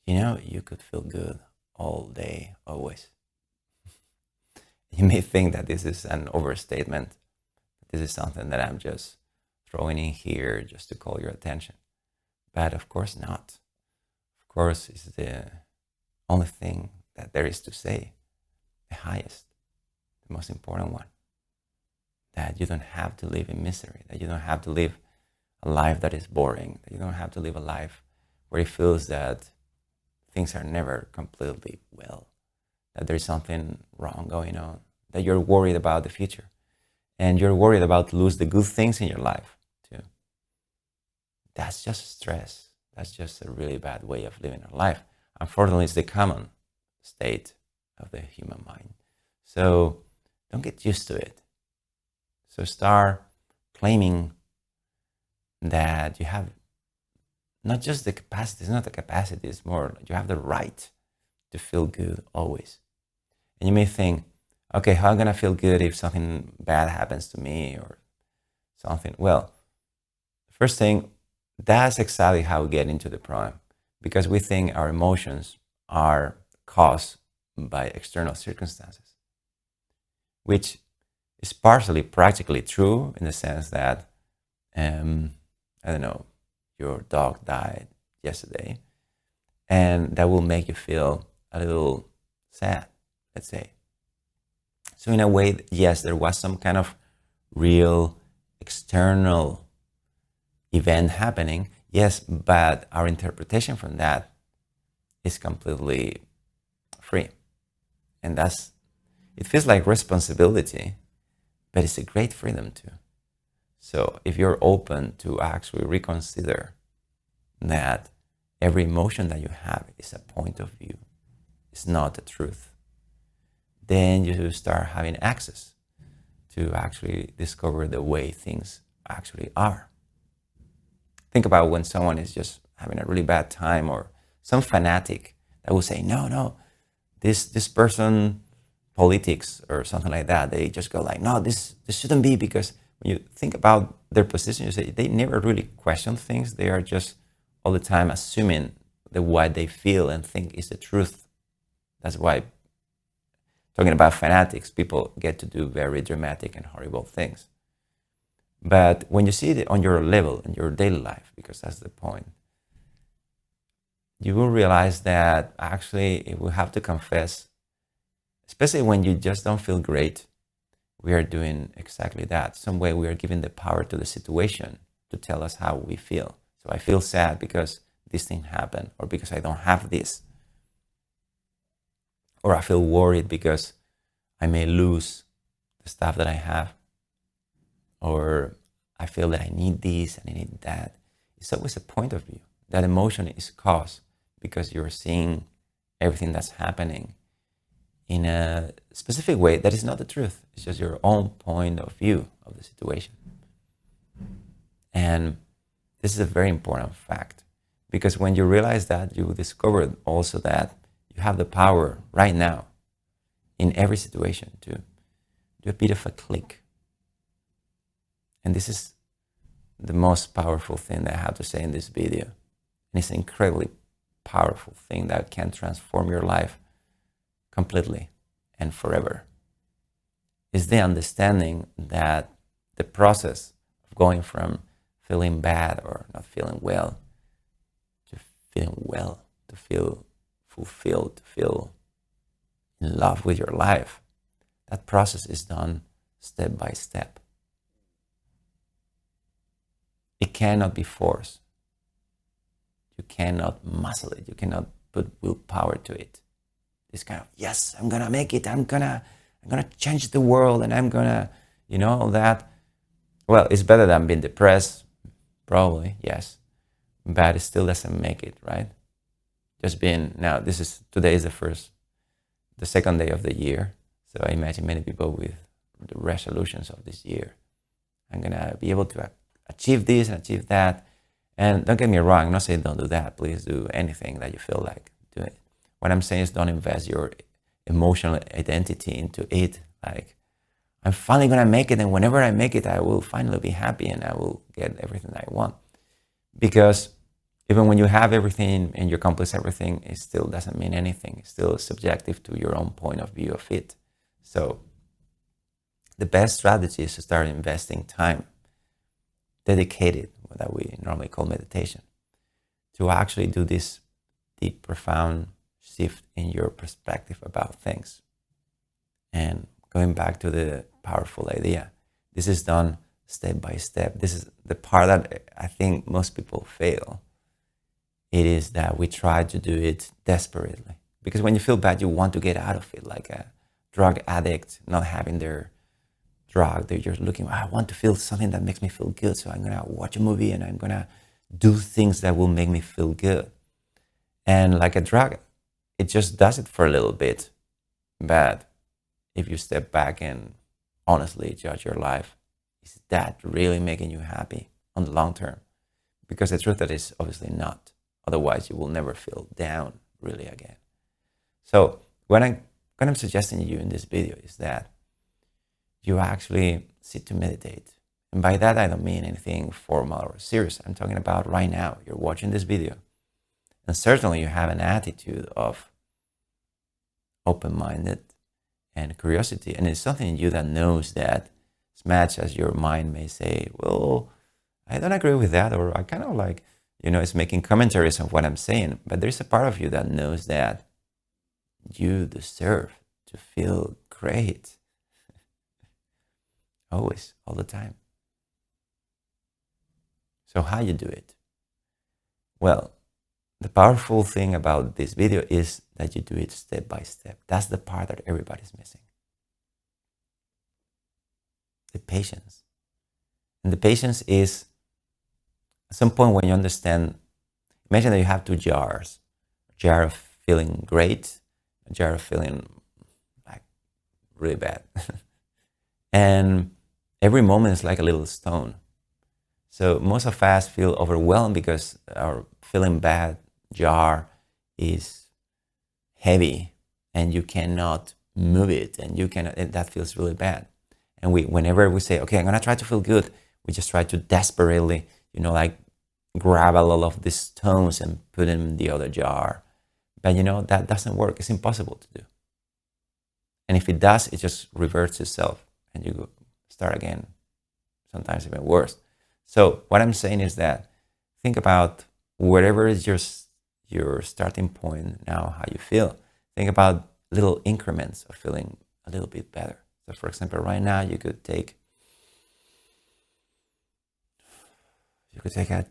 you could feel good all day, always. You may think that this is an overstatement. This is something that I'm just throwing in here just to call your attention. But of course not. Of course, it's the only thing that there is to say, the highest, the most important one. That you don't have to live in misery, that you don't have to live a life that is boring, that you don't have to live a life where it feels that things are never completely well, that there's something wrong going on, that you're worried about the future, and you're worried about lose the good things in your life too. That's just stress. That's just a really bad way of living our life. Unfortunately, it's the common state of the human mind. So don't get used to it. So start claiming that you have not just the capacity, it's not the capacity, it's more you have the right to feel good always. And you may think, okay, how am I going to feel good if something bad happens to me or something? Well, first thing, that's exactly how we get into the problem, because we think our emotions are caused by external circumstances, which is partially practically true in the sense that, I don't know, your dog died yesterday, and that will make you feel a little sad, let's say. So in a way, yes, there was some kind of real external event happening, yes, but our interpretation from that is completely free. And it feels like responsibility, but it's a great freedom too. So if you're open to actually reconsider that every emotion that you have is a point of view, it's not the truth, then you start having access to actually discover the way things actually are. Think about when someone is just having a really bad time, or some fanatic that will say, no, this person, politics or something like that, they just go like, no, this shouldn't be, because when you think about their position, you say they never really question things. They are just all the time assuming that what they feel and think is the truth. That's why, talking about fanatics, people get to do very dramatic and horrible things. But when you see it on your level, in your daily life, because that's the point, you will realize that actually we have to confess, especially when you just don't feel great, we are doing exactly that. Some way we are giving the power to the situation to tell us how we feel. So I feel sad because this thing happened, or because I don't have this. Or I feel worried because I may lose the stuff that I have. Or I feel that I need this and I need that. It's always a point of view. That emotion is caused because you're seeing everything that's happening in a specific way that is not the truth. It's just your own point of view of the situation. And this is a very important fact, because when you realize that, you discover also that you have the power right now in every situation to do a bit of a click. And this is the most powerful thing that I have to say in this video. And it's an incredibly powerful thing that can transform your life completely and forever. Is the understanding that the process of going from feeling bad or not feeling well to feeling well, to feel fulfilled, to feel in love with your life, that process is done step by step. It cannot be forced. You cannot muscle it. You cannot put willpower to it. This kind of, yes, I'm gonna make it. I'm gonna change the world, and I'm gonna, all that. Well, it's better than being depressed, probably, yes, but it still doesn't make it, right? Just being, now today is the second day of the year. So I imagine many people with the resolutions of this year. I'm gonna be able to achieve this and achieve that. And don't get me wrong, I'm not saying don't do that. Please do anything that you feel like doing. What I'm saying is don't invest your emotional identity into it. Like, I'm finally going to make it, and whenever I make it, I will finally be happy and I will get everything I want. Because Even when you have everything and you accomplish everything, it still doesn't mean anything. It's still subjective to your own point of view of it. So the best strategy is to start investing time dedicated, that we normally call meditation, to actually do this deep, profound shift in your perspective about things. And going back to the powerful idea, this is done step by step. This is the part that I think most people fail. It is that we try to do it desperately. Because when you feel bad, you want to get out of it, like a drug addict not having their drug. They're just looking, I want to feel something that makes me feel good. So I'm going to watch a movie and I'm going to do things that will make me feel good. And like a drug, it just does it for a little bit. But if you step back and honestly judge your life, is that really making you happy on the long term? Because the truth is obviously not. Otherwise, you will never feel down really again. So what I'm suggesting to you in this video is that you actually sit to meditate. And by that, I don't mean anything formal or serious. I'm talking about right now. You're watching this video. And certainly you have an attitude of open-minded and curiosity. And it's something in you that knows that as much as your mind may say, well, I don't agree with that, or I kind of like, it's making commentaries on what I'm saying. But there's a part of you that knows that you deserve to feel great. Always, all the time. So how you do it? Well, the powerful thing about this video is that you do it step by step. That's the part that everybody's missing. The patience. And the patience is at some point when you understand, imagine that you have two jars. A jar of feeling great, a jar of feeling like really bad. And every moment is like a little stone. So most of us feel overwhelmed because our feeling bad jar is heavy and you cannot move it, and that feels really bad. And whenever we say, okay, I'm gonna try to feel good, we just try to desperately, like grab a lot of these stones and put them in the other jar. But that doesn't work. It's impossible to do. And if it does, it just reverts itself and you start again, sometimes even worse. So what I'm saying is that think about whatever is your starting point now, how you feel. Think about little increments of feeling a little bit better. So for example, right now you could take a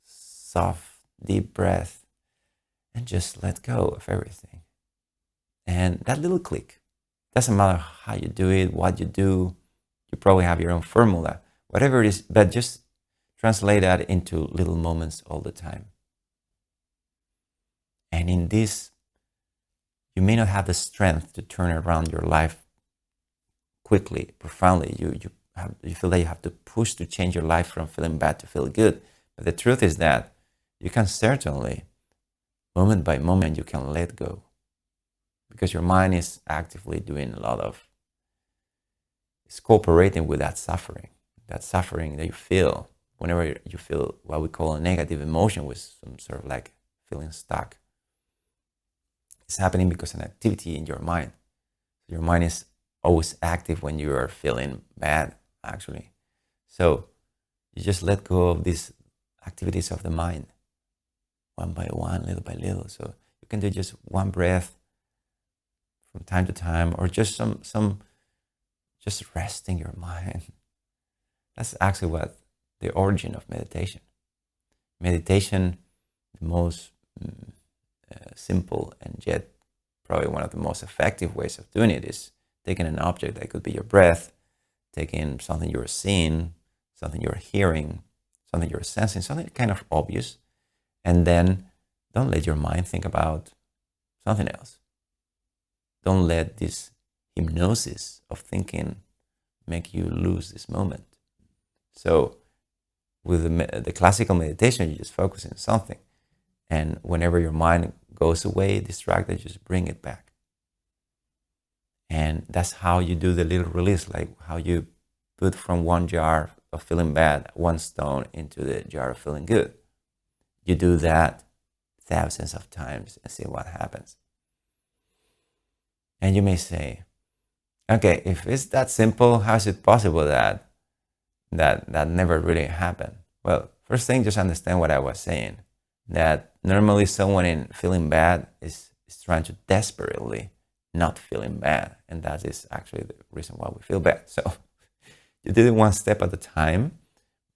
soft, deep breath and just let go of everything. And that little click, doesn't matter how you do it, what you do, you probably have your own formula, whatever it is, but just translate that into little moments all the time. And in this, you may not have the strength to turn around your life quickly, profoundly. You feel that you have to push to change your life from feeling bad to feel good. But the truth is that you can certainly, moment by moment, you can let go. Because your mind is actively doing a lot of, it's cooperating with that suffering that you feel whenever you feel what we call a negative emotion, with some sort of like feeling stuck. It's happening because an activity in your mind. Your mind is always active when you are feeling bad, actually. So you just let go of these activities of the mind, one by one, little by little. So you can do just one breath from time to time, or just just resting your mind. That's actually what the origin of meditation. Meditation, the most simple and yet probably one of the most effective ways of doing it is taking an object that could be your breath, taking something you're seeing, something you're hearing, something you're sensing, something kind of obvious, and then don't let your mind think about something else. Don't let this hypnosis of thinking make you lose this moment. So with the classical meditation, you just focus on something. And whenever your mind goes away, distracted, just bring it back. And that's how you do the little release, like how you put from one jar of feeling bad, one stone into the jar of feeling good. You do that thousands of times and see what happens. And you may say, okay, if it's that simple, how is it possible that never really happened? Well, first thing, just understand what I was saying. That normally someone in feeling bad is trying to desperately not feeling bad. And that is actually the reason why we feel bad. So you did it one step at a time,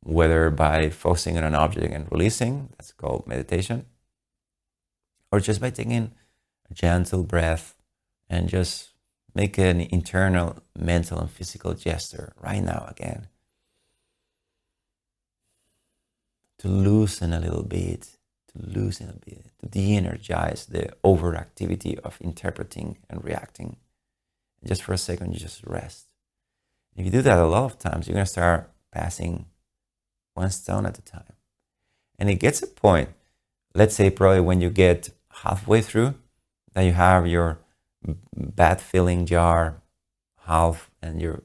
whether by focusing on an object and releasing, that's called meditation, or just by taking a gentle breath and just make an internal mental and physical gesture right now again to loosen a little bit, to de-energize the overactivity of interpreting and reacting. Just for a second, you just rest. If you do that a lot of times, you're going to start passing one stone at a time. And it gets a point, let's say probably when you get halfway through, that you have your bad feeling jar half and your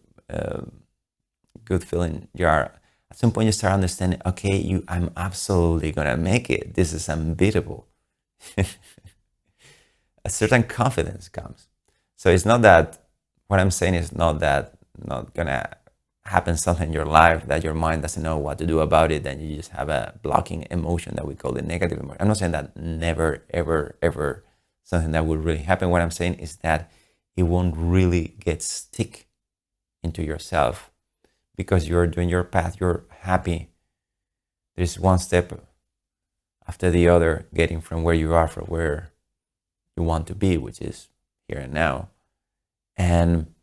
good feeling jar. At some point you start understanding, okay, I'm absolutely gonna make it. This is unbeatable. A certain confidence comes. So it's not that, what I'm saying is not gonna happen something in your life that your mind doesn't know what to do about it, and you just have a blocking emotion that we call the negative emotion. I'm not saying that never, ever, ever something that would really happen. What I'm saying is that it won't really get stick into yourself because you're doing your path, you're happy. There's one step after the other getting from where you are from where you want to be, which is here and now. And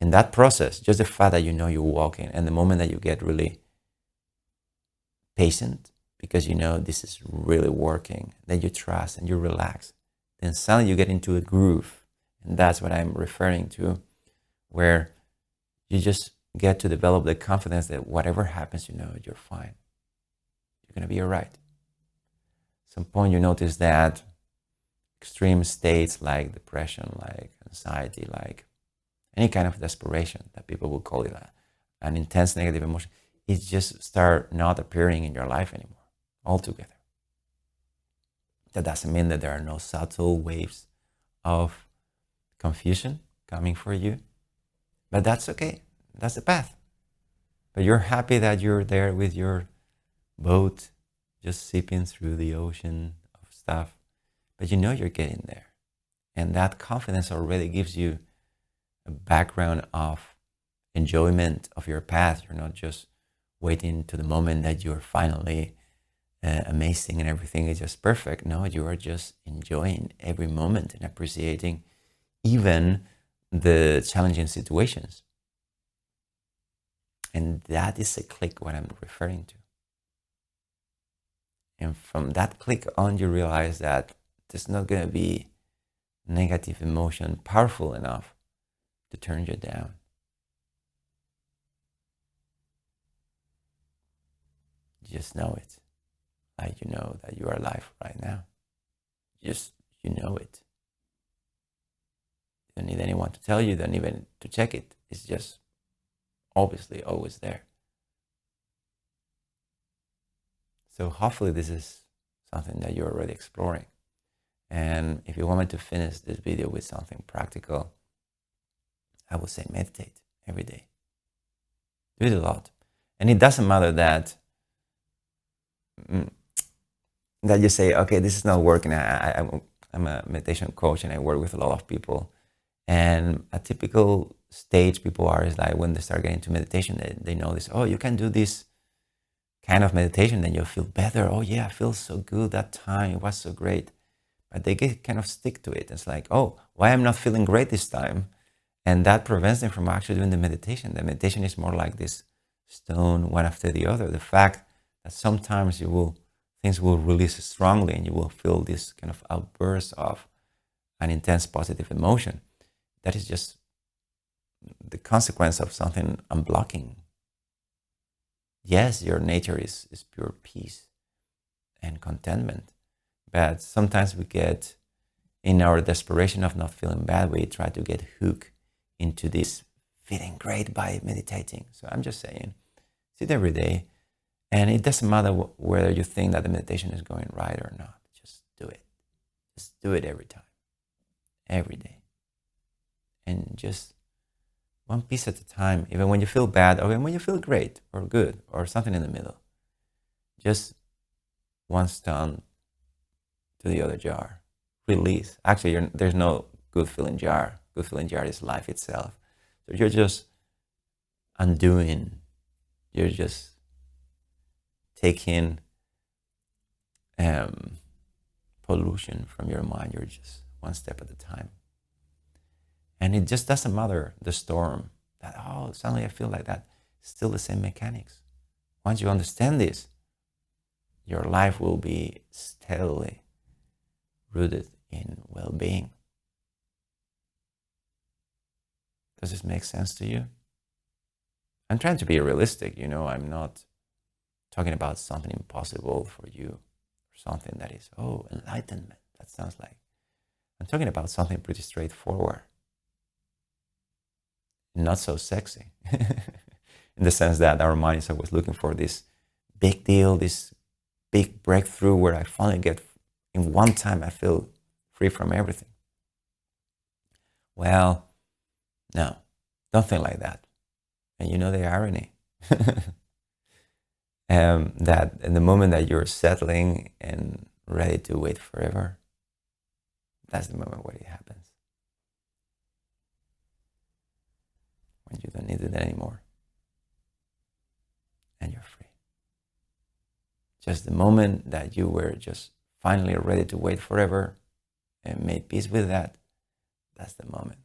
in that process, just the fact that you know you're walking, and the moment that you get really patient because you know this is really working, then you trust and you relax, then suddenly you get into a groove. And that's what I'm referring to, where you just get to develop the confidence that whatever happens, you know you're fine. You're going to be all right. At some point you notice that extreme states like depression, like anxiety, like any kind of desperation that people will call it an intense negative emotion, it just start not appearing in your life anymore altogether. That doesn't mean that there are no subtle waves of confusion coming for you, but that's okay. That's the path. But you're happy that you're there with your boat, just sipping through the ocean of stuff, but you know you're getting there. And that confidence already gives you a background of enjoyment of your path. You're not just waiting to the moment that you're finally amazing and everything is just perfect. No, you are just enjoying every moment and appreciating even the challenging situations. And that is a click what I'm referring to. And from that click on, you realize that there's not going to be negative emotion powerful enough to turn you down. You just know it. Like you know that you are alive right now. Just, you know it. You don't need anyone to tell you, don't even to check it. It's just obviously always there. So hopefully this is something that you're already exploring. And if you want me to finish this video with something practical, I would say meditate every day. Do it a lot. And it doesn't matter that you say, okay, this is not working. I'm a meditation coach and I work with a lot of people. And a typical stage people are is like when they start getting into meditation, they notice, oh, you can do this kind of meditation, then you'll feel better. Oh yeah, I feel so good that time. It was so great. But they get kind of stick to it. It's like, oh, why I'm not feeling great this time? And that prevents them from actually doing the meditation. The meditation is more like this stone, one after the other. The fact that sometimes things will release strongly and you will feel this kind of outburst of an intense positive emotion. That is just the consequence of something unblocking. Yes, your nature is pure peace and contentment. But sometimes we get, in our desperation of not feeling bad, we try to get hooked into this feeling great by meditating. So I'm just saying, sit every day And it doesn't matter whether you think that the meditation is going right or not. Just do it. Just do it every time, every day. And just one piece at a time, even when you feel bad, or even when you feel great or good or something in the middle. Just one stone to the other jar. Release. Actually, there's no good feeling jar. Good feeling jar is life itself. So you're just undoing. You're just taking pollution from your mind. You're just one step at a time. And it just doesn't matter the storm. That, oh, suddenly I feel like that. It's still the same mechanics. Once you understand this, your life will be steadily rooted in well-being. Does this make sense to you? I'm trying to be realistic, I'm not talking about something impossible for you, or something that is, enlightenment. That sounds like. I'm talking about something pretty straightforward. Not so sexy. In the sense that our mind is always looking for this big deal, this big breakthrough where I finally get, in one time, I feel free from everything. Well, no, don't think like that. And you know the irony. That in the moment that you're settling and ready to wait forever, that's the moment where it happens. When you don't need it anymore. And you're free. Just the moment that you were just finally ready to wait forever and made peace with that, that's the moment.